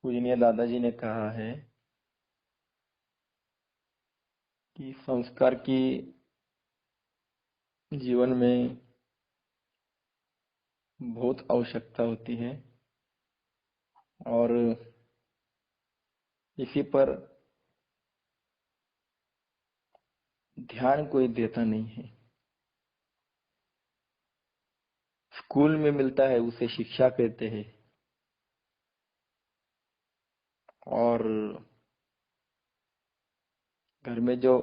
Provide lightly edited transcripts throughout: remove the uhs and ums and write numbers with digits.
पूजनीय दादाजी ने कहा है कि संस्कार की जीवन में बहुत आवश्यकता होती है और इसी पर ध्यान कोई देता नहीं है। स्कूल में मिलता है उसे शिक्षा कहते हैं और घर में जो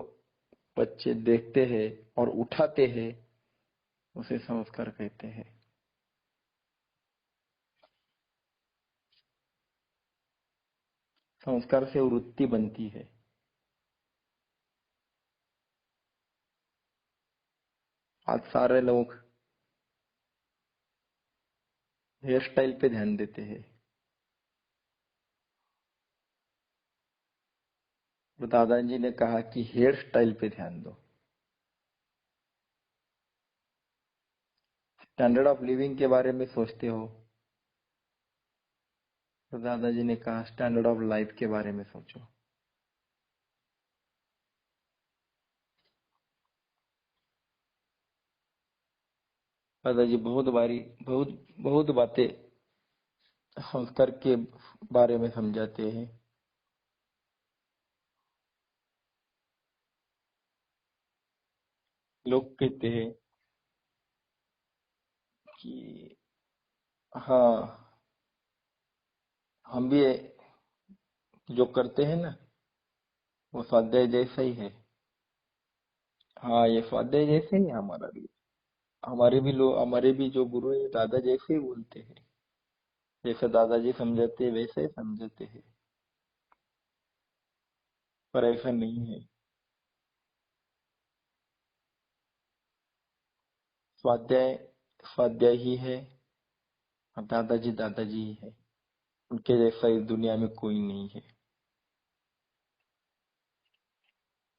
बच्चे देखते हैं और उठाते हैं उसे संस्कार कहते हैं। संस्कार से वृत्ति बनती है। आज सारे लोग हेयर स्टाइल पे ध्यान देते हैं। तो दादाजी ने कहा कि हेयर स्टाइल पे ध्यान दो। स्टैंडर्ड ऑफ लिविंग के बारे में सोचते हो तो दादाजी ने कहा स्टैंडर्ड ऑफ लाइफ के बारे में सोचो। दादाजी बहुत बहुत बातें संस्कार के बारे में समझाते हैं। लोग कहते हैं कि हाँ, हम भी जो करते हैं ना वो स्वाध्याय जैसा ही है। हाँ, ये स्वाध्याय जैसे ही है हमारा भी। हमारे भी जो गुरु है दादा जैसे ही बोलते हैं। जैसे दादाजी समझाते हैं वैसे ही समझाते हैं। पर ऐसा नहीं है। स्वाध्याय स्वाध्याय ही है और दादाजी दादाजी ही है। उनके जैसा इस दुनिया में कोई नहीं है।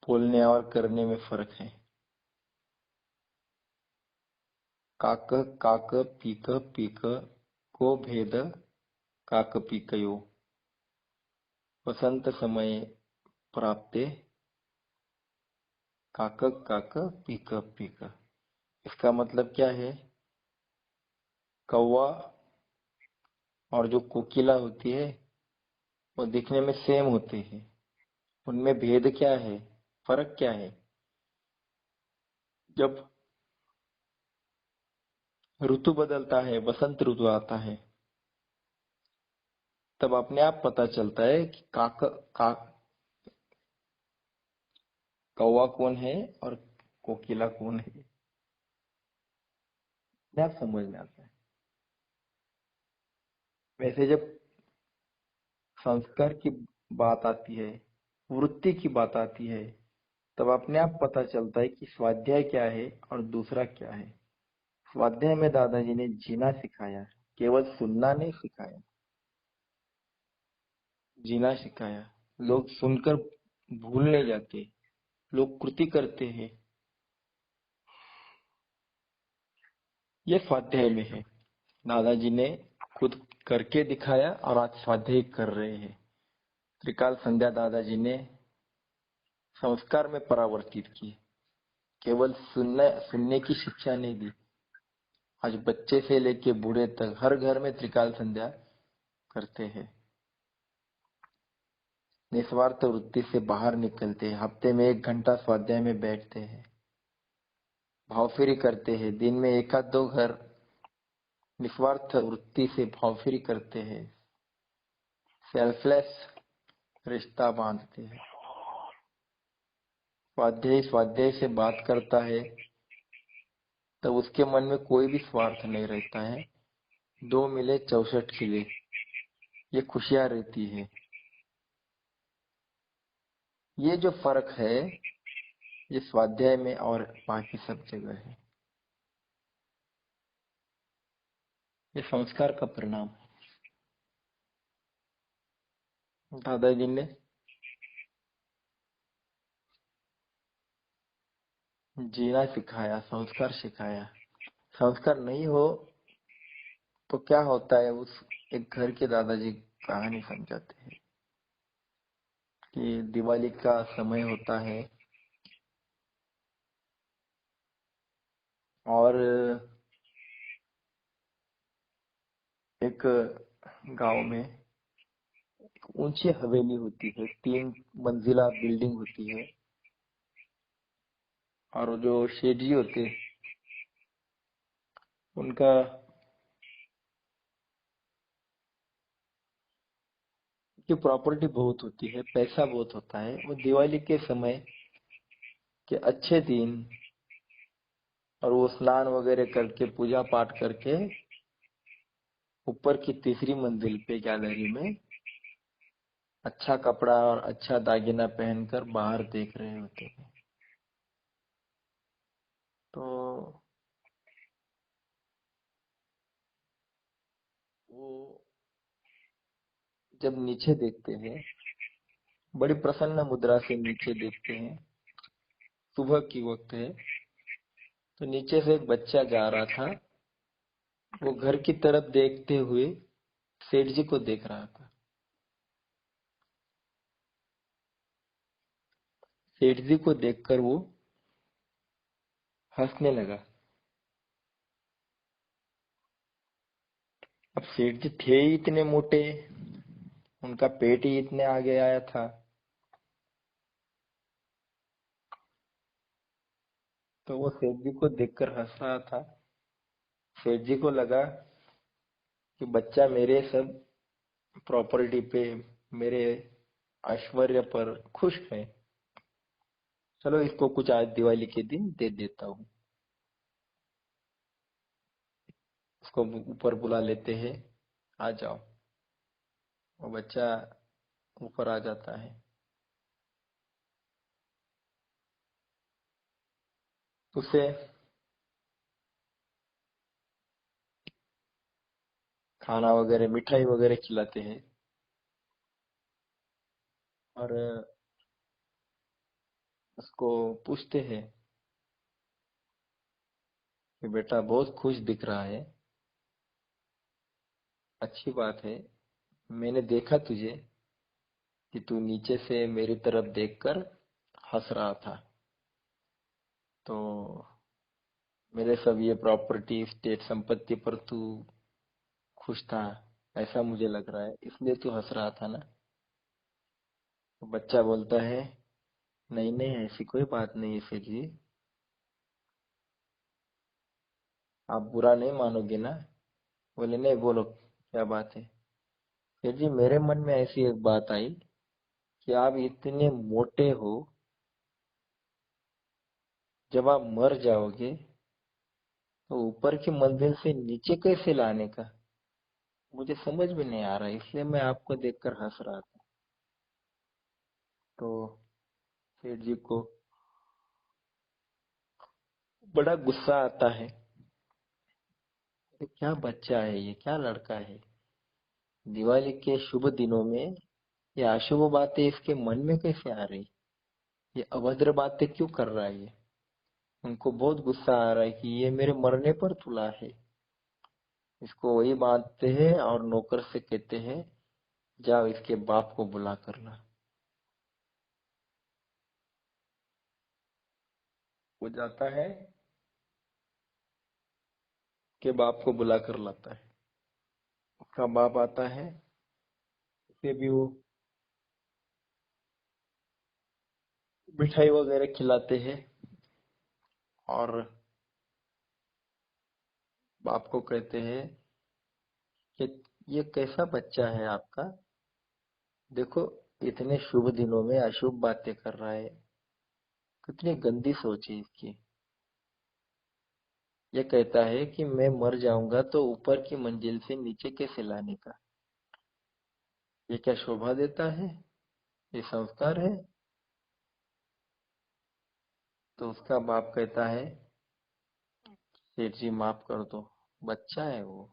बोलने और करने में फर्क है। काक काक पीक पीक को भेद काक पीकयो वसंत समय प्राप्ते काक काक पीक पीक। इसका मतलब क्या है? कौवा और जो कोकिला होती है वो दिखने में सेम होते हैं। उनमें भेद क्या है? फर्क क्या है? जब ऋतु बदलता है, बसंत ऋतु आता है, तब अपने आप पता चलता है कि कौवा कौन है और कोकिला कौन है। अपने आप समझ में आता है। वैसे जब संस्कार की बात आती है, वृत्ति की बात आती है, तब अपने आप पता चलता है कि स्वाध्याय क्या है और दूसरा क्या है। स्वाध्याय में दादाजी ने जीना सिखाया, केवल सुनना नहीं सिखाया, जीना सिखाया। लोग सुनकर भूल नहीं जाते, लोग कृति करते हैं। ये स्वाध्याय में है। दादाजी ने खुद करके दिखाया और आज स्वाध्याय कर रहे हैं। त्रिकाल संध्या दादाजी ने संस्कार में परावर्तित की। केवल सुनने की शिक्षा नहीं दी। आज बच्चे से लेके बूढ़े तक हर घर में त्रिकाल संध्या करते हैं। निस्वार्थ वृत्ति से बाहर निकलते हैं। हफ्ते में 1 घंटा स्वाध्याय में बैठते हैं। भावफेरी करते हैं। दिन में एक आध दो घर निस्वार्थ वृत्ति से भावफेरी करते हैं। सेल्फलेस रिश्ता बांधते हैं। स्वाध्याय स्वाध्याय से बात करता है तब उसके मन में कोई भी स्वार्थ नहीं रहता है। 2 मिले 64 खिले, ये खुशियां रहती है। ये जो फर्क है ये स्वाध्याय में और बाकी सब जगह है। ये संस्कार का परिणाम है। दादाजी ने जीना सिखाया, संस्कार सिखाया। संस्कार नहीं हो तो क्या होता है? उस एक घर के दादाजी कहानी समझाते हैं कि दिवाली का समय होता है और एक गांव में एक ऊंची हवेली होती है, 3 मंजिला बिल्डिंग होती है। और जो शेठ जी होते उनका की प्रॉपर्टी बहुत होती है, पैसा बहुत होता है। वो दिवाली के समय के अच्छे दिन और वो स्नान वगैरह करके पूजा पाठ करके ऊपर की तीसरी मंजिल पे गैलरी में अच्छा कपड़ा और अच्छा दागिना पहनकर बाहर देख रहे होते हैं। तो वो जब नीचे देखते हैं, बड़ी प्रसन्न मुद्रा से नीचे देखते हैं, सुबह की वक्त है, तो नीचे से एक बच्चा जा रहा था। वो घर की तरफ देखते हुए सेठ जी को देख रहा था। सेठ जी को देखकर वो हंसने लगा। अब सेठ जी थे ही इतने मोटे, उनका पेट ही इतने आगे आया था। तो वो सेठ जी को देखकर हंस रहा था। सेठ जी को लगा कि बच्चा मेरे सब प्रॉपर्टी पे, मेरे ऐश्वर्य पर खुश है। चलो इसको कुछ आज दिवाली के दिन दे देता हूँ। उसको ऊपर बुला लेते हैं, आ जाओ। वो बच्चा ऊपर आ जाता है। उसे खाना वगैरह, मिठाई वगैरह खिलाते हैं और उसको पूछते हैं कि बेटा बहुत खुश दिख रहा है, अच्छी बात है। मैंने देखा तुझे कि तू नीचे से मेरी तरफ देखकर हंस रहा था, तो मेरे सब ये प्रॉपर्टी, स्टेट, संपत्ति पर तू खुश था, ऐसा मुझे लग रहा है, इसलिए तू हंस रहा था ना। तो बच्चा बोलता है, नहीं नहीं, ऐसी कोई बात नहीं है सेठ जी, आप बुरा नहीं मानोगे ना। बोले नहीं, बोलो क्या बात है। सेठ जी, मेरे मन में ऐसी एक बात आई कि आप इतने मोटे हो, जब आप मर जाओगे तो ऊपर की मंजिल से नीचे कैसे लाने का, मुझे समझ में नहीं आ रहा है, इसलिए मैं आपको देखकर हंस रहा था। तो सेठ जी को बड़ा गुस्सा आता है। ये क्या बच्चा है, ये क्या लड़का है, दिवाली के शुभ दिनों में ये अशुभ बातें इसके मन में कैसे आ रही, ये अभद्र बातें क्यों कर रहा है ये। उनको बहुत गुस्सा आ रहा है कि ये मेरे मरने पर तुला है। इसको वही बांधते हैं और नौकर से कहते हैं, जाओ इसके बाप को बुला कर ला। वो जाता है, के बाप को बुला कर लाता है। उसका बाप आता है, उसे भी वो मिठाई वगैरह खिलाते हैं और बाप को कहते हैं कि ये कैसा बच्चा है आपका, देखो इतने शुभ दिनों में अशुभ बातें कर रहा है, कितनी गंदी सोच है इसकी। ये कहता है कि मैं मर जाऊंगा तो ऊपर की मंजिल से नीचे कैसे लाने का, ये क्या शोभा देता है, ये संस्कार है। तो उसका बाप कहता है, सेठ जी माफ कर दो, बच्चा है वो,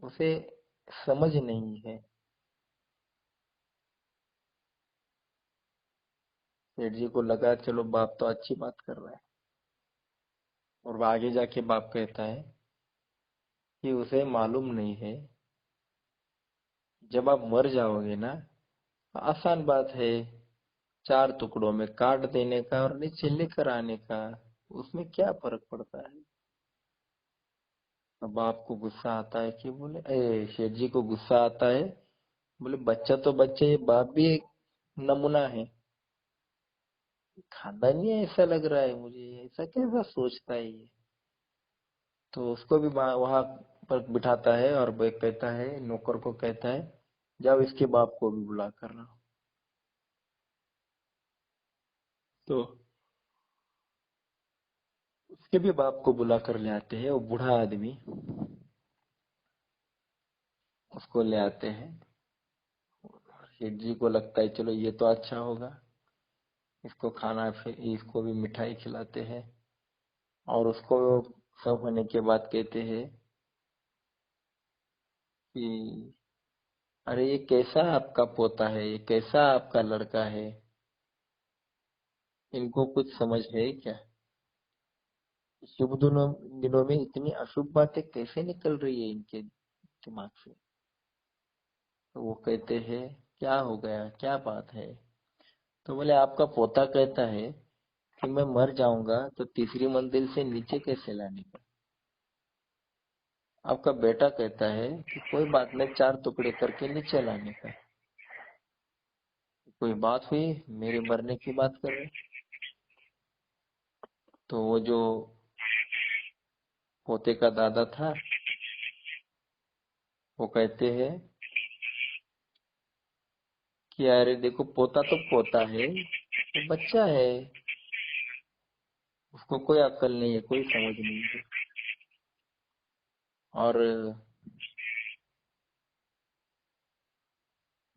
उसे समझ नहीं है। सेठ जी को लगा चलो बाप तो अच्छी बात कर रहा है, और वो आगे जाके बाप कहता है कि उसे मालूम नहीं है जब आप मर जाओगे ना, आसान बात है, 4 टुकड़ों में काट देने का और नीचे लेकर आने का, उसमें क्या फर्क पड़ता है। अब बाप को गुस्सा आता है कि बोले, शेठ जी को गुस्सा आता है, बोले बच्चा तो बच्चे, ये बाप भी एक नमूना है। खानदानी ऐसा लग रहा है मुझे, ऐसा कैसा सोचता है ये। तो उसको भी वहां पर बिठाता है और वो कहता है, नौकर को कहता है, जाओ इसके बाप को भी बुला कर लाओ। तो उसके भी बाप को बुला कर ले आते हैं, वो बूढ़ा आदमी उसको ले आते हैं। सेठ जी को लगता है चलो ये तो अच्छा होगा, इसको खाना, फिर इसको भी मिठाई खिलाते हैं। और उसको सब होने के बाद कहते हैं कि अरे ये कैसा आपका पोता है, ये कैसा आपका लड़का है, इनको कुछ समझ है क्या। शुभ दिनों दिनों में इतनी अशुभ बातें कैसे निकल रही है इनके दिमाग से। तो वो कहते हैं क्या हो गया, क्या बात है। तो बोले आपका पोता कहता है कि मैं मर जाऊंगा तो तीसरी मंजिल से नीचे कैसे लाने का। आपका बेटा कहता है कि कोई बात नहीं, 4 टुकड़े करके नीचे लाने का। कोई बात हुई, मेरे मरने की बात कर रहे। तो वो जो पोते का दादा था, वो कहते हैं कि अरे देखो, पोता तो पोता है, वो बच्चा है, उसको कोई अक्ल नहीं है, कोई समझ नहीं है। और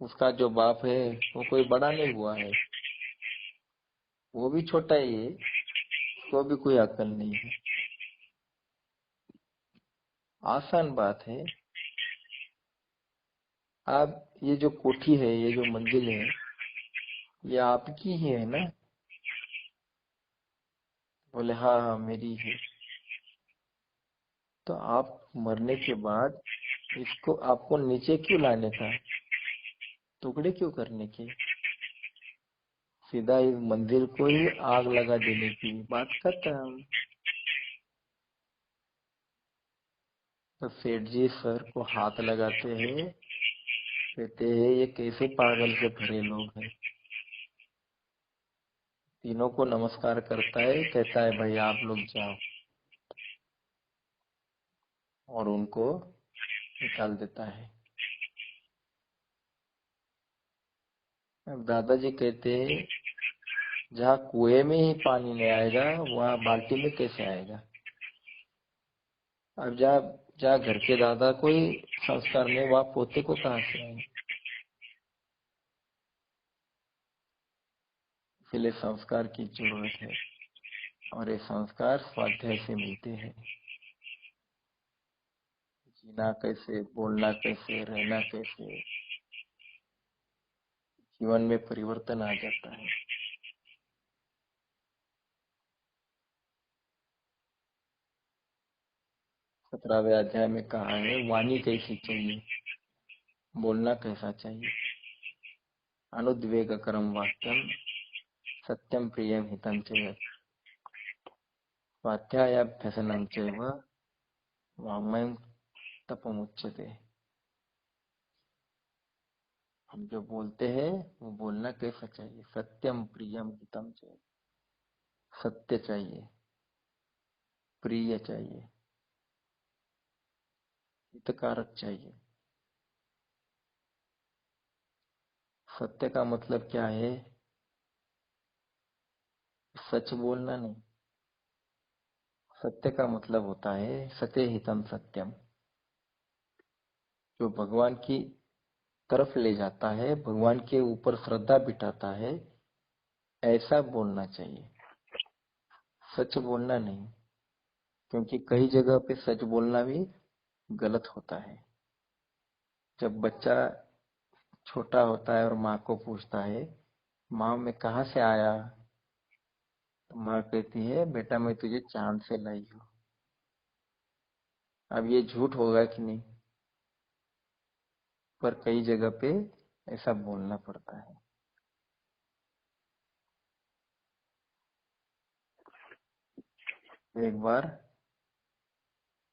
उसका जो बाप है वो कोई बड़ा नहीं हुआ है, वो भी छोटा ही है, उसको भी कोई अक्ल नहीं है। आसान बात है। आप ये जो कोठी है, ये जो मंजिल है, ये आपकी ही है ना। बोले हाँ हाँ मेरी है। तो आप मरने के बाद इसको आपको नीचे क्यों लाने का, टुकड़े क्यों करने के। सीधा इस मंदिर को ही आग लगा देने की बात खत्म। तो सेठ जी सर को हाथ लगाते हैं, कहते हैं ये कैसे पागल से भरे लोग हैं। तीनों को नमस्कार करता है, कहता है भाई आप लोग जाओ, और उनको निकाल देता है। अब दादाजी कहते हैं जहाँ कुएं में ही पानी नहीं आएगा, वहाँ बाल्टी में कैसे आएगा। अब जहाँ जहाँ घर के दादा को ही संस्कार में, वहाँ पोते को कहाँ से आएंगे। इसलिए संस्कार की जरूरत है, और ये संस्कार स्वाध्याय से मिलते हैं। जीना कैसे, बोलना कैसे, रहना कैसे, जीवन में परिवर्तन आ जाता है। 17वें अध्याय में कहा है वाणी कैसी चाहिए, बोलना कैसा चाहिए। अनुद्वेगकरम वाक्यम, सत्यम प्रियम हितम च, स्वाध्यायाभ्यसनम चैव, वाङ्मयं तपमुच्यते। हम जो बोलते हैं वो बोलना कैसा चाहिए, सत्यम प्रियम हितम च, सत्य चाहिए, प्रिय चाहिए, हितकारक चाहिए। सत्य का मतलब क्या है, सच बोलना नहीं। सत्य का मतलब होता है सत्य हितम सत्यम, जो भगवान की तरफ ले जाता है, भगवान के ऊपर श्रद्धा बिठाता है, ऐसा बोलना चाहिए, सच बोलना नहीं। क्योंकि कई जगह पे सच बोलना भी गलत होता है। जब बच्चा छोटा होता है और माँ को पूछता है, माँ मैं कहाँ से आया, तो माँ कहती है बेटा मैं तुझे चांद से लाई हूँ। अब ये झूठ होगा कि नहीं। पर कई जगह पे ऐसा बोलना पड़ता है। एक बार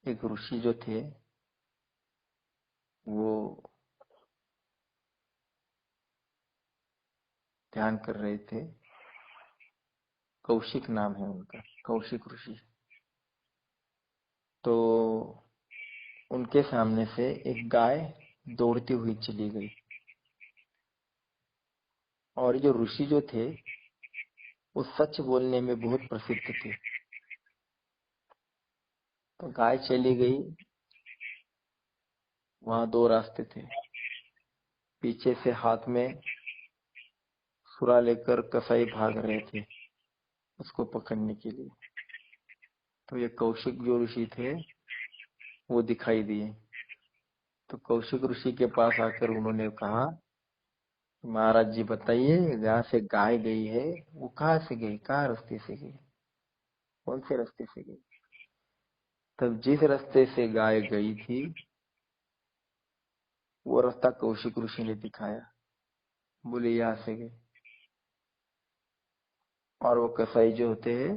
एक ऋषि जो थे वो ध्यान कर रहे थे। कौशिक नाम है उनका, कौशिक ऋषि। तो उनके सामने से एक गाय दौड़ती हुई चली गई, और जो ऋषि जो थे वो सच बोलने में बहुत प्रसिद्ध थे। तो गाय चली गई, वहां दो रास्ते थे। पीछे से हाथ में छुरा लेकर कसाई भाग रहे थे उसको पकड़ने के लिए। तो ये कौशिक जो ऋषि थे वो दिखाई दिए। तो कौशिक ऋषि के पास आकर उन्होंने कहा, महाराज जी बताइए, यहाँ से गाय गई है, वो कहाँ से गई, कहाँ रास्ते से गई, कौन से रास्ते से गई? तब जिस रास्ते से गाय गई थी वो रास्ता कौशिक ऋषि ने दिखाया। बोले यहाँ से गई। और वो कसाई जो होते हैं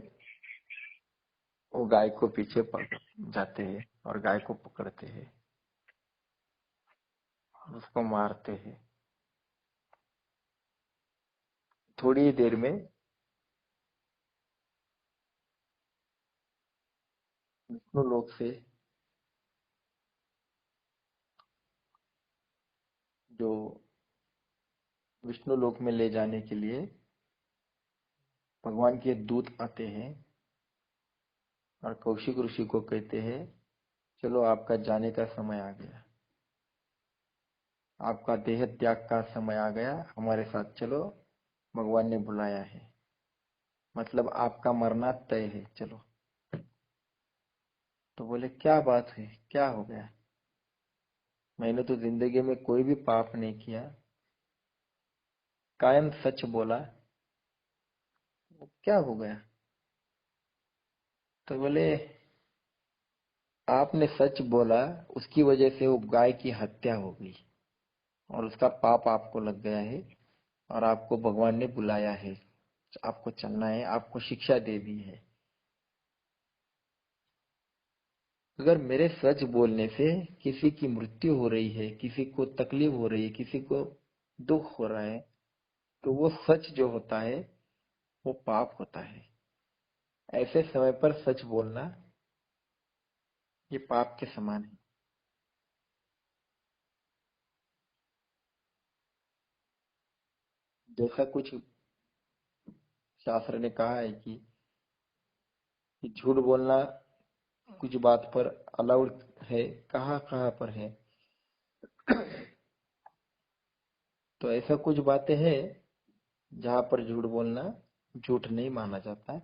वो गाय को पीछे पकड़ जाते हैं और गाय को पकड़ते हैं और उसको मारते हैं। थोड़ी ही देर में विष्णु लोक से जो विष्णु लोक में ले जाने के लिए भगवान के दूत आते हैं और कौशिक ऋषि को कहते हैं, चलो आपका जाने का समय आ गया, आपका देह त्याग का समय आ गया, हमारे साथ चलो, भगवान ने बुलाया है, मतलब आपका मरना तय है, चलो। तो बोले क्या बात है, क्या हो गया? मैंने तो जिंदगी में कोई भी पाप नहीं किया, कायम सच बोला, क्या हो गया? तो बोले आपने सच बोला, उसकी वजह से वो गाय की हत्या हो गई और उसका पाप आपको लग गया है और आपको भगवान ने बुलाया है, आपको चलना है, आपको शिक्षा दे दी है। अगर मेरे सच बोलने से किसी की मृत्यु हो रही है, किसी को तकलीफ हो रही है, किसी को दुख हो रहा है, तो वो सच जो होता है वो पाप होता है। ऐसे समय पर सच बोलना ये पाप के समान है। जैसा कुछ शास्त्र ने कहा है कि झूठ बोलना कुछ बात पर अलाउड है, कहाँ कहाँ पर है। तो ऐसा कुछ बातें हैं जहां पर झूठ बोलना झूठ नहीं माना जाता।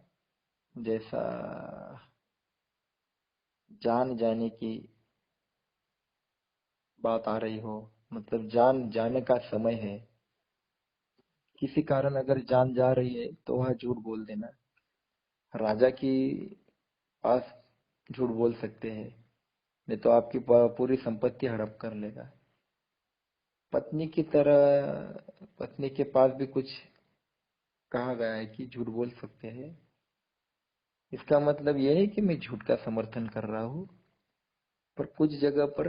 जैसा जान जाने की बात आ रही हो, मतलब जान जाने का समय है, किसी कारण अगर जान जा रही है तो वह झूठ बोल देना। राजा की पास झूठ बोल सकते हैं, नहीं तो आपकी पूरी संपत्ति हड़प कर लेगा। पत्नी की तरह पत्नी के पास भी कुछ कहा गया है कि झूठ बोल सकते हैं। इसका मतलब यह है कि मैं झूठ का समर्थन कर रहा हूँ, पर कुछ जगह पर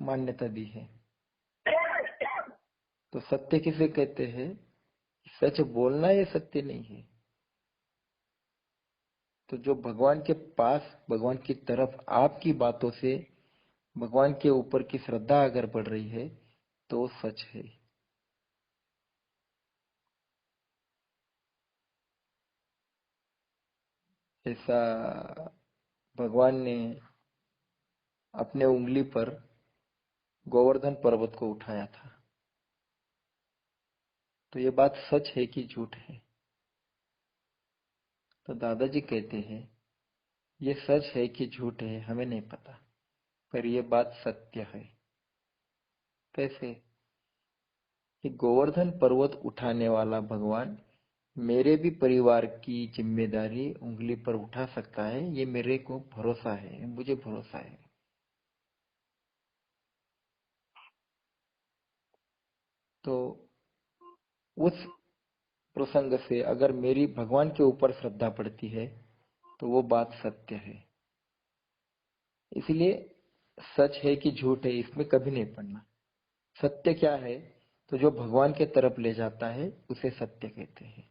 मान्यता दी है। तो सत्य किसे कहते हैं? सच बोलना ये सत्य नहीं है। तो जो भगवान के पास, भगवान की तरफ आपकी बातों से भगवान के ऊपर की श्रद्धा अगर बढ़ रही है तो वो सच है। ऐसा भगवान ने अपने उंगली पर गोवर्धन पर्वत को उठाया था। तो ये बात सच है कि झूठ है? तो दादाजी कहते हैं ये सच है कि झूठ है हमें नहीं पता, पर ये बात सत्य है। कैसे? कि गोवर्धन पर्वत उठाने वाला भगवान मेरे भी परिवार की जिम्मेदारी उंगली पर उठा सकता है, ये मेरे को भरोसा है, मुझे भरोसा है। तो उस प्रसंग से अगर मेरी भगवान के ऊपर श्रद्धा पड़ती है तो वो बात सत्य है। इसलिए सच है कि झूठ है इसमें कभी नहीं पड़ना। सत्य क्या है? तो जो भगवान के तरफ ले जाता है उसे सत्य कहते हैं।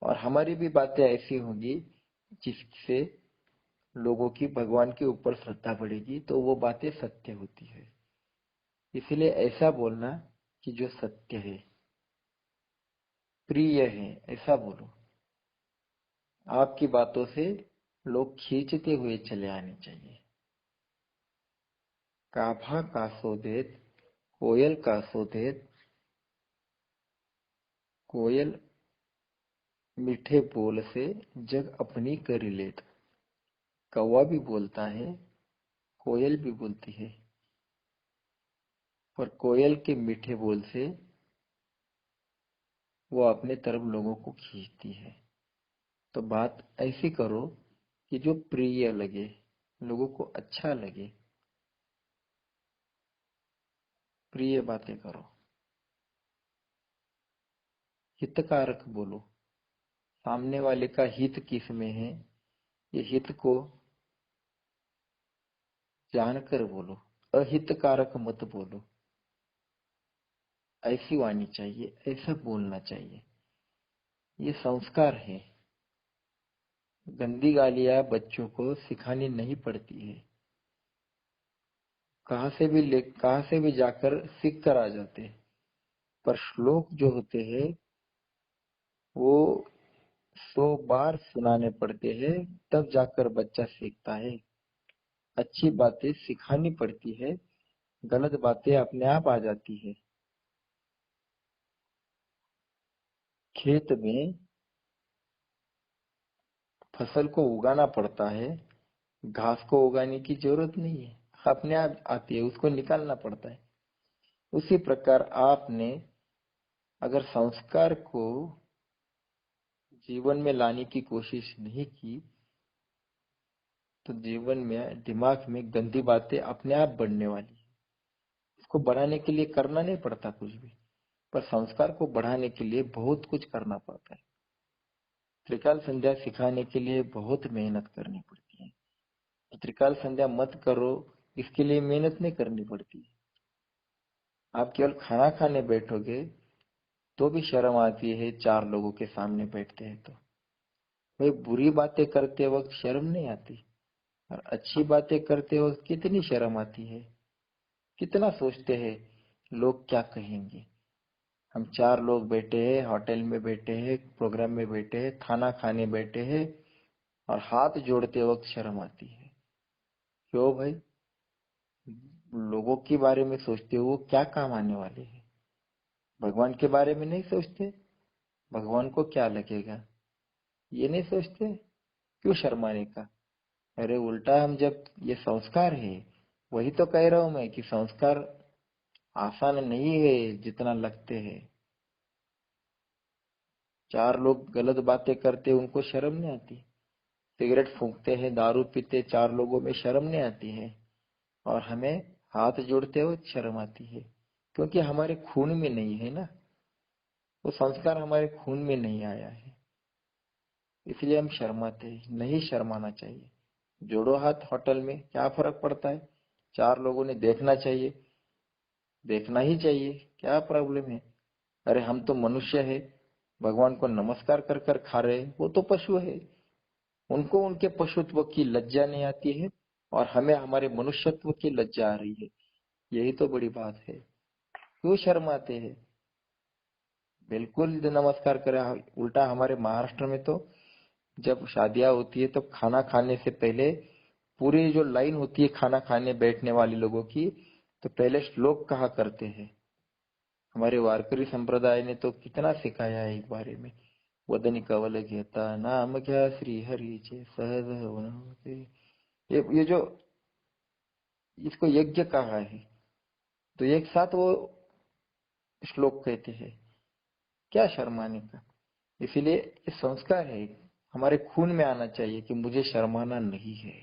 और हमारी भी बातें ऐसी होंगी जिससे लोगों की भगवान के ऊपर श्रद्धा बढ़ेगी, तो वो बातें सत्य होती है। इसलिए ऐसा बोलना कि जो सत्य है, प्रिय है, ऐसा बोलो। आपकी बातों से लोग खींचते हुए चले आने चाहिए। काभा का सो देत, कोयल का सो देत, कोयल मीठे बोल से जग अपनी करी लेत। कौवा भी बोलता है, कोयल भी बोलती है, पर कोयल के मीठे बोल से वो अपने तरफ लोगों को खींचती है। तो बात ऐसी करो कि जो प्रिय लगे, लोगों को अच्छा लगे, प्रिय बातें करो, हितकारक बोलो। सामने वाले का हित किस में है, ये हित को जानकर बोलो। अहितकारक मत बोलो। ऐसी वाणी चाहिए, ऐसा बोलना चाहिए। ये संस्कार है। गंदी गालियां बच्चों को सिखानी नहीं पड़ती है। कहां से भी जाकर सीख कर आ जाते हैं। पर श्लोक जो होते हैं वो 100 बार सुनाने पड़ते हैं, तब जाकर बच्चा सीखता है। अच्छी बातें सिखानी पड़ती है, गलत बातें अपने आप आ जाती है। खेत में फसल को उगाना पड़ता है, घास को उगाने की जरूरत नहीं है, अपने आप आती है, उसको निकालना पड़ता है। उसी प्रकार आपने अगर संस्कार को जीवन में लाने की कोशिश नहीं की तो जीवन में दिमाग में गंदी बातें अपने आप बढ़ने वाली है। इसको बढ़ाने के लिए करना नहीं पड़ता कुछ भी, पर संस्कार को बढ़ाने के लिए बहुत कुछ करना पड़ता है। त्रिकाल संध्या सिखाने के लिए बहुत मेहनत करनी पड़ती है। तो त्रिकाल संध्या मत करो इसके लिए मेहनत नहीं करनी पड़ती। आप केवल खाना खाने बैठोगे तो भी शर्म आती है, 4 लोगों के सामने बैठते हैं तो। भाई बुरी बातें करते वक्त शर्म नहीं आती, और अच्छी बातें करते वक्त कितनी शर्म आती है। कितना सोचते हैं लोग क्या कहेंगे। हम 4 लोग बैठे हैं, होटल में बैठे हैं, प्रोग्राम में बैठे हैं, खाना खाने बैठे हैं, और हाथ जोड़ते वक्त शर्म आती है। क्यों भाई? लोगों के बारे में सोचते हो, वो क्या काम आने वाले हैं। भगवान के बारे में नहीं सोचते, भगवान को क्या लगेगा, ये नहीं सोचते। क्यों शर्माने का? अरे उल्टा, हम जब ये संस्कार है, वही तो कह रहा हूं मैं कि संस्कार आसान नहीं है जितना लगते हैं। 4 लोग गलत बातें करते उनको शर्म नहीं आती, सिगरेट फूंकते हैं, दारू पीते 4 लोगों में शर्म नहीं आती है, और हमें हाथ जोड़ते हुए शर्म आती है। क्योंकि हमारे खून में नहीं है ना, वो संस्कार हमारे खून में नहीं आया है, इसलिए हम शर्माते हैं। नहीं शर्माना चाहिए। जोड़ो हाथ होटल में, क्या फर्क पड़ता है? 4 लोगों ने देखना चाहिए, देखना ही चाहिए, क्या प्रॉब्लम है? अरे हम तो मनुष्य है, भगवान को नमस्कार कर कर खा रहे हैं, वो तो पशु है। उनको उनके पशुत्व की लज्जा नहीं आती है, और हमें हमारे मनुष्यत्व की लज्जा आ रही है। यही तो बड़ी बात है। क्यों शर्माते हैं? बिल्कुल नमस्कार करें। उल्टा हमारे महाराष्ट्र में तो जब शादियां होती है तो खाना खाने से पहले पूरी जो लाइन होती है खाना खाने बैठने वाले लोगों की, तो पहले श्लोक कहा करते हैं। हमारे वारकरी संप्रदाय ने तो कितना सिखाया है एक बारे में। वदनी कवल घेता नाम घ्या श्री हरीचे सहज होते। ये जो इसको यज्ञ कहा है, तो एक साथ वो श्लोक कहते हैं, क्या शर्माने का। इसीलिए ये संस्कार है, हमारे खून में आना चाहिए कि मुझे शर्माना नहीं है।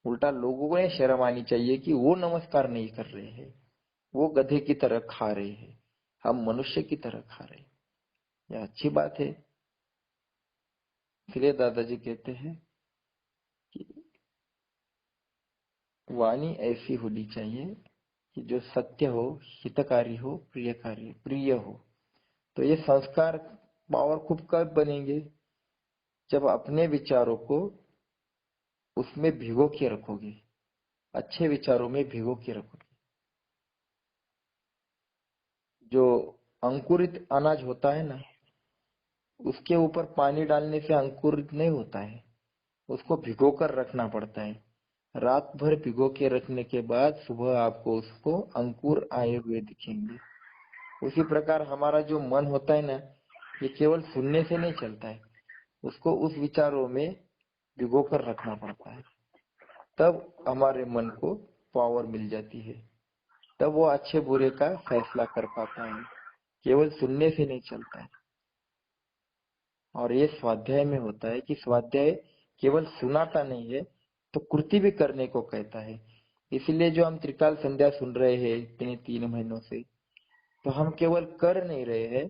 उल्टा लोगों को शर्म आनी चाहिए कि वो नमस्कार नहीं कर रहे हैं, वो गधे की तरह खा रहे हैं। हम मनुष्य की तरह खा रहे हैं। यह अच्छी बात है। इसलिए दादाजी कहते हैं कि वाणी ऐसी होनी चाहिए कि जो सत्य हो, हितकारी हो, प्रिय हो। तो ये संस्कार पावरफुल कब बनेंगे? जब अपने विचारों को उसमें भिगो के रखोगे, अच्छे विचारों में भिगो के रखोगे। जो अंकुरित अनाज होता है ना, उसके ऊपर पानी डालने से अंकुरित नहीं होता है, उसको भिगो कर रखना पड़ता है। रात भर भिगो के रखने के बाद सुबह आपको उसको अंकुर आए हुए दिखेंगे। उसी प्रकार हमारा जो मन होता है ना, ये केवल सुनने से नहीं चलता है, उसको उस विचारों में भिगो कर रखना पड़ता है। तब हमारे मन को पावर मिल जाती है, तब वो अच्छे बुरे का फैसला कर पाता है। केवल सुनने से नहीं चलता है। और ये स्वाध्याय में होता है कि स्वाध्याय केवल सुनाता नहीं है, तो कृति भी करने को कहता है। इसलिए जो हम त्रिकाल संध्या सुन रहे हैं इतने 3 महीनों से, तो हम केवल कर नहीं रहे हैं,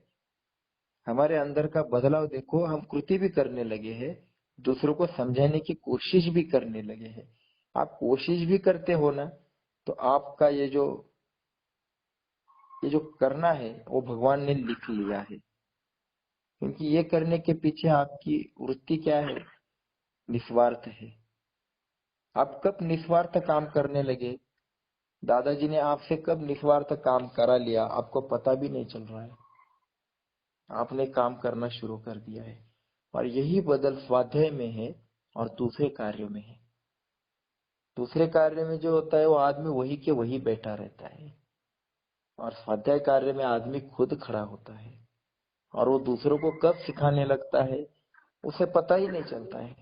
हमारे अंदर का बदलाव देखो, हम कृति भी करने लगे हैं, दूसरों को समझाने की कोशिश भी करने लगे हैं। आप कोशिश भी करते हो ना, तो आपका ये जो करना है वो भगवान ने लिख लिया है। क्योंकि ये करने के पीछे आपकी वृत्ति क्या है? निस्वार्थ है। आप कब निस्वार्थ काम करने लगे? दादाजी ने आपसे कब निस्वार्थ काम करा लिया, आपको पता भी नहीं चल रहा है। आपने काम करना शुरू कर दिया है। और यही बदल स्वाध्याय में है और दूसरे कार्यों में है। दूसरे कार्य में जो होता है वो आदमी वही के वही बैठा रहता है, और स्वाध्याय कार्य में आदमी खुद खड़ा होता है। और वो दूसरों को कब सिखाने लगता है उसे पता ही नहीं चलता है।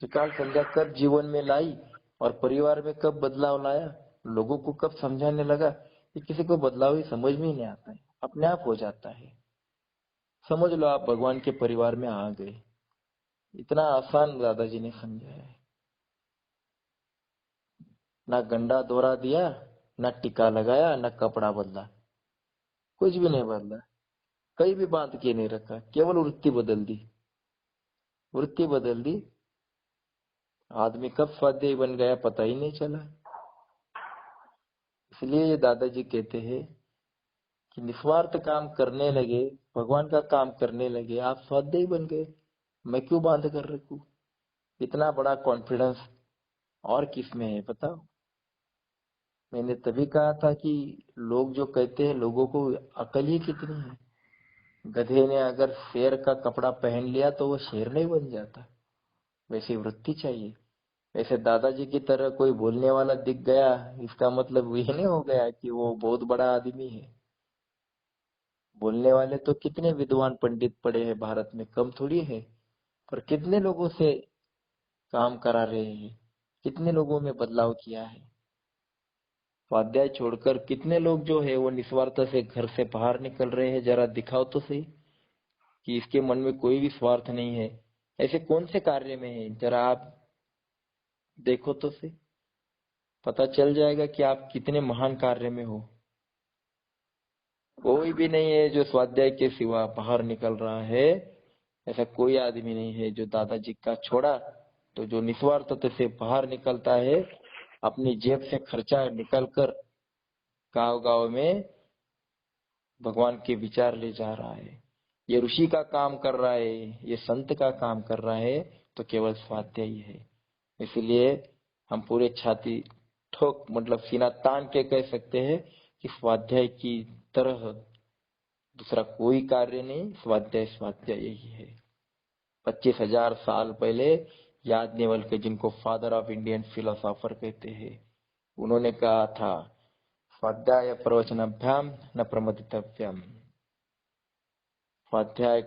त्रिकाल संध्या कब जीवन में लाई और परिवार में कब बदलाव लाया, लोगों को कब समझाने लगा, कि किसी को बदलाव ही समझ में ही नहीं आता है, अपने आप हो जाता है। समझ लो आप भगवान के परिवार में आ गए। इतना आसान दादाजी ने समझाया है। ना गंडा दोहरा दिया, ना टीका लगाया, ना कपड़ा बदला, कुछ भी नहीं बदला। कहीं भी बांध के नहीं रखा, केवल वृत्ति बदल दी। वृत्ति बदल दी, आदमी कब स्वाध्यायी बन गया पता ही नहीं चला। इसलिए ये दादाजी कहते हैं कि निस्वार्थ काम करने लगे, भगवान का काम करने लगे, आप स्वाध्यायी बन गए। मैं क्यों बांध कर रखूं? इतना बड़ा कॉन्फिडेंस और किस में है बताओ? मैंने तभी कहा था कि लोग जो कहते हैं, लोगों को अकल ही कितनी है। गधे ने अगर शेर का कपड़ा पहन लिया तो वो शेर नहीं बन जाता। वैसी वृत्ति चाहिए। वैसे दादाजी की तरह कोई बोलने वाला दिख गया, इसका मतलब ये नहीं हो गया कि वो बहुत बड़ा आदमी है। बोलने वाले तो कितने विद्वान पंडित पड़े हैं भारत में, कम थोड़ी है। पर कितने लोगों से काम करा रहे हैं, कितने लोगों में बदलाव किया है। स्वाध्याय छोड़कर कितने लोग जो है वो निस्वार्थ से घर से बाहर निकल रहे हैं। जरा दिखाओ तो सही कि इसके मन में कोई भी स्वार्थ नहीं है। ऐसे कौन से कार्य में है, जरा आप देखो तो सही, पता चल जाएगा कि आप कितने महान कार्य में हो। कोई भी नहीं है जो स्वाध्याय के सिवा बाहर निकल रहा है। ऐसा कोई आदमी नहीं है जो दादाजी का छोड़ा तो जो निस्वार्थता से बाहर निकलता है, अपनी जेब से खर्चा निकल कर गांव गांव में भगवान के विचार ले जा रहा है। ये ऋषि का काम कर रहा है, ये संत का काम कर रहा है, तो केवल स्वाध्याय ही है। इसलिए हम पूरे छाती ठोक मतलब सीना तान के कह सकते हैं कि स्वाध्याय की तरह दूसरा कोई कार्य नहीं, स्वाध्याय स्वाध्याय यही है। 25,000 साल पहले याज्ञवल्क्य, जिनको फादर ऑफ इंडियन फिलोसोफर कहते हैं, उन्होंने कहा था स्वाध्याय प्रवचनाभ्याम न प्रमदितव्यम। स्वाध्याय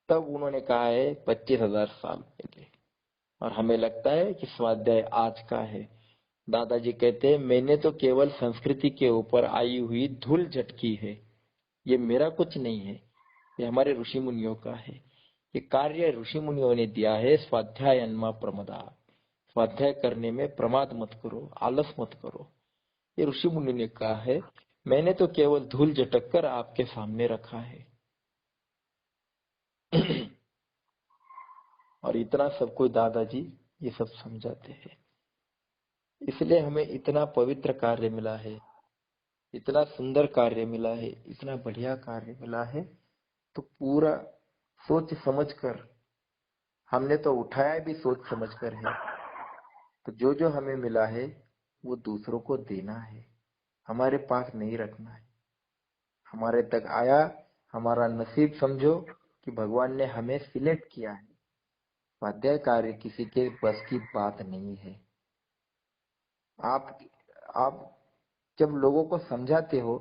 तब उन्होंने कहा है 25,000 साल पहले, और हमें लगता है कि स्वाध्याय आज का है। दादाजी कहते हैं मैंने तो केवल संस्कृति के ऊपर आई हुई धूल झटकी है, ये मेरा कुछ नहीं है, ये हमारे ऋषि मुनियों का है। ये कार्य ऋषि मुनियों ने दिया है। स्वाध्याय अन्मा प्रमदा, स्वाध्याय करने में प्रमाद मत करो, आलस मत करो। ये ऋषि मुनि ने कहा है। मैंने तो केवल धूल झटक कर आपके सामने रखा है। और इतना सब कुछ दादाजी ये सब समझाते हैं। इसलिए हमें इतना पवित्र कार्य मिला है, इतना सुंदर कार्य मिला है, इतना बढ़िया कार्य मिला है, तो पूरा सोच समझ कर, हमने तो उठाया भी सोच समझ कर है, तो जो जो हमें मिला है वो दूसरों को देना है, हमारे पास नहीं रखना है। हमारे तक आया, हमारा नसीब समझो कि भगवान ने हमें सिलेक्ट किया है। स्वाध्याय कार्य किसी के बस की बात नहीं है। आप आप जब लोगों को समझाते हो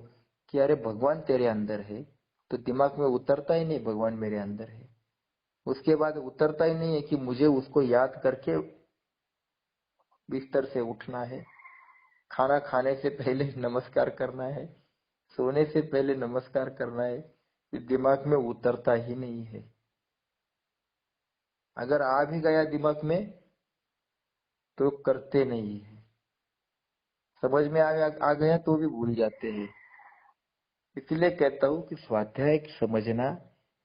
कि अरे भगवान तेरे अंदर है, तो दिमाग में उतरता ही नहीं भगवान मेरे अंदर है। उसके बाद उतरता ही नहीं है कि मुझे उसको याद करके बिस्तर से उठना है, खाना खाने से पहले नमस्कार करना है, सोने से पहले नमस्कार करना है। ये दिमाग में उतरता ही नहीं है। अगर आ भी गया दिमाग में तो करते नहीं है। समझ में आ गया तो भी भूल जाते हैं। इसलिए कहता हूँ कि स्वाध्याय समझना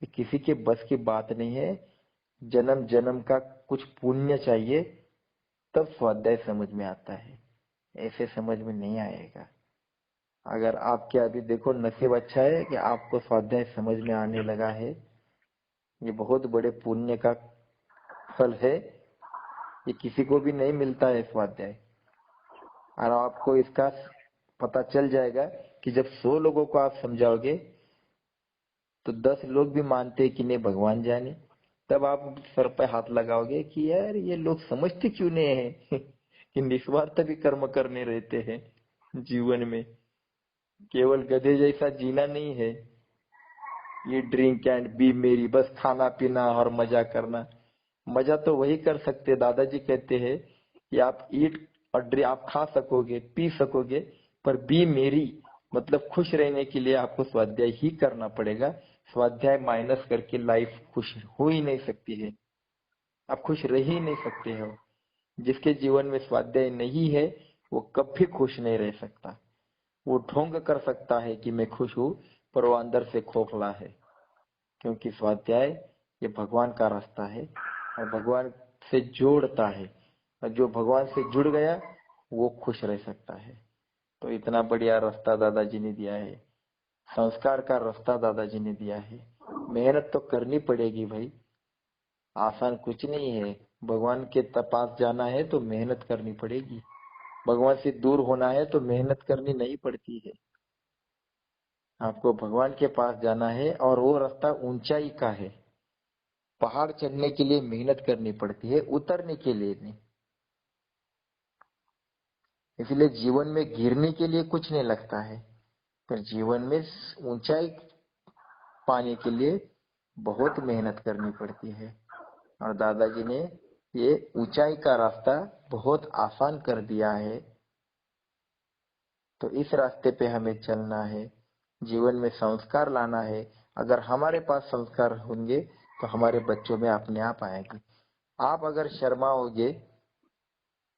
ये किसी के बस की बात नहीं है। जन्म जन्म का कुछ पुण्य चाहिए, तब स्वाध्याय समझ में आता है, ऐसे समझ में नहीं आएगा। अगर आपके अभी देखो नसीब अच्छा है कि आपको स्वाध्याय समझ में आने लगा है, ये बहुत बड़े पुण्य का फल है। ये किसी को भी नहीं मिलता है स्वाध्याय। और आपको इसका पता चल जाएगा कि जब 100 लोगों को आप समझाओगे तो 10 लोग भी मानते कि नहीं भगवान जाने, तब आप सर पे हाथ लगाओगे कि यार ये लोग समझते क्यों नहीं है कि निस्वार्थ भी कर्म करने रहते हैं जीवन में, केवल गधे जैसा जीना नहीं है। ये ड्रिंक एंड बी मेरी, बस खाना पीना और मजा करना। मजा तो वही कर सकते, दादाजी कहते हैं कि आप ईट और ड्रिंक आप खा सकोगे, पी सकोगे, पर बी मेरी मतलब खुश रहने के लिए आपको स्वाध्याय ही करना पड़ेगा। स्वाध्याय माइनस करके लाइफ खुश हो ही नहीं सकती है, आप खुश रह ही नहीं सकते हो। जिसके जीवन में स्वाध्याय नहीं है वो कभी खुश नहीं रह सकता। वो ढोंग कर सकता है कि मैं खुश हूं, पर वो अंदर से खोखला है। क्योंकि स्वाध्याय ये भगवान का रास्ता है और भगवान से जोड़ता है, और जो भगवान से जुड़ गया वो खुश रह सकता है। तो इतना बढ़िया रास्ता दादाजी ने दिया है, संस्कार का रास्ता दादाजी ने दिया है। मेहनत तो करनी पड़ेगी भाई, आसान कुछ नहीं है। भगवान के पास जाना है तो मेहनत करनी पड़ेगी, भगवान से दूर होना है तो मेहनत करनी नहीं पड़ती है। आपको भगवान के पास जाना है और वो रास्ता ऊंचाई का है। पहाड़ चढ़ने के लिए मेहनत करनी पड़ती है, उतरने के लिए नहीं। इसलिए जीवन में गिरने के लिए कुछ नहीं लगता है, पर जीवन में ऊंचाई पाने के लिए बहुत मेहनत करनी पड़ती है। और दादाजी ने ये ऊंचाई का रास्ता बहुत आसान कर दिया है। तो इस रास्ते पे हमें चलना है, जीवन में संस्कार लाना है। अगर हमारे पास संस्कार होंगे तो हमारे बच्चों में अपने आप आएंगे। आप अगर शर्माओगे,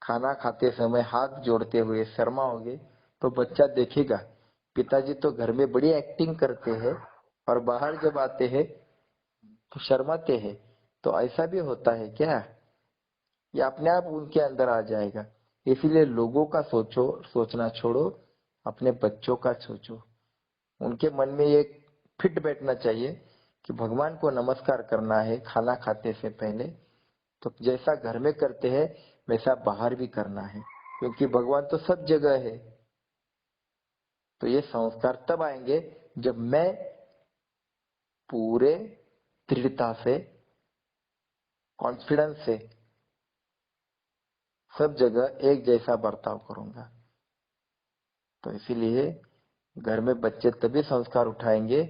खाना खाते समय हाथ जोड़ते हुए शर्माओगे, तो बच्चा देखेगा पिताजी तो घर में बड़ी एक्टिंग करते हैं और बाहर जब आते हैं तो शर्माते हैं। तो ऐसा भी होता है क्या? ये अपने आप उनके अंदर आ जाएगा। इसीलिए लोगों का सोचना छोड़ो, अपने बच्चों का सोचो। उनके मन में ये फिट बैठना चाहिए कि भगवान को नमस्कार करना है खाना खाते से पहले, तो जैसा घर में करते हैं वैसा बाहर भी करना है, क्योंकि भगवान तो सब जगह है। तो ये संस्कार तब आएंगे जब मैं पूरे दृढ़ता से, कॉन्फिडेंस से सब जगह एक जैसा बर्ताव करूंगा। तो इसीलिए घर में बच्चे तभी संस्कार उठाएंगे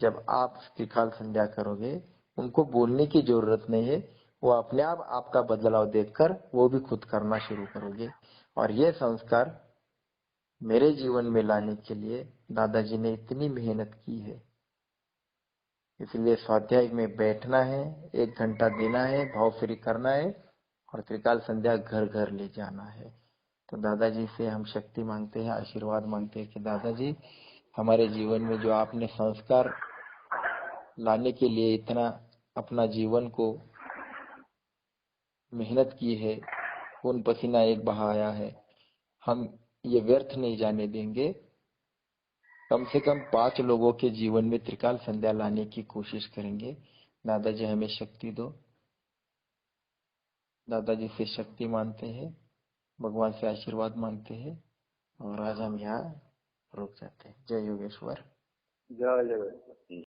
जब आप त्रिकाल संध्या करोगे। उनको बोलने की जरूरत नहीं है, वो अपने आप आपका बदलाव देखकर वो भी खुद करना शुरू करोगे। और ये संस्कार मेरे जीवन में लाने के लिए दादाजी ने इतनी मेहनत की है। इसलिए स्वाध्याय में बैठना है, 1 घंटा देना है, भाव फ्री करना है और त्रिकाल संध्या घर घर ले जाना है। तो दादाजी से हम शक्ति मांगते हैं, आशीर्वाद मांगते हैं कि दादाजी हमारे जीवन में जो आपने संस्कार लाने के लिए इतना अपना जीवन को मेहनत की है, खून पसीना एक बहाया है, हम ये व्यर्थ नहीं जाने देंगे। कम से कम 5 लोगों के जीवन में त्रिकाल संध्या लाने की कोशिश करेंगे। दादाजी हमें शक्ति दो। दादाजी से शक्ति मांगते हैं, भगवान से आशीर्वाद मांगते हैं और आज हम यहाँ रुक जाते हैं। जय योगेश्वर। जय जय।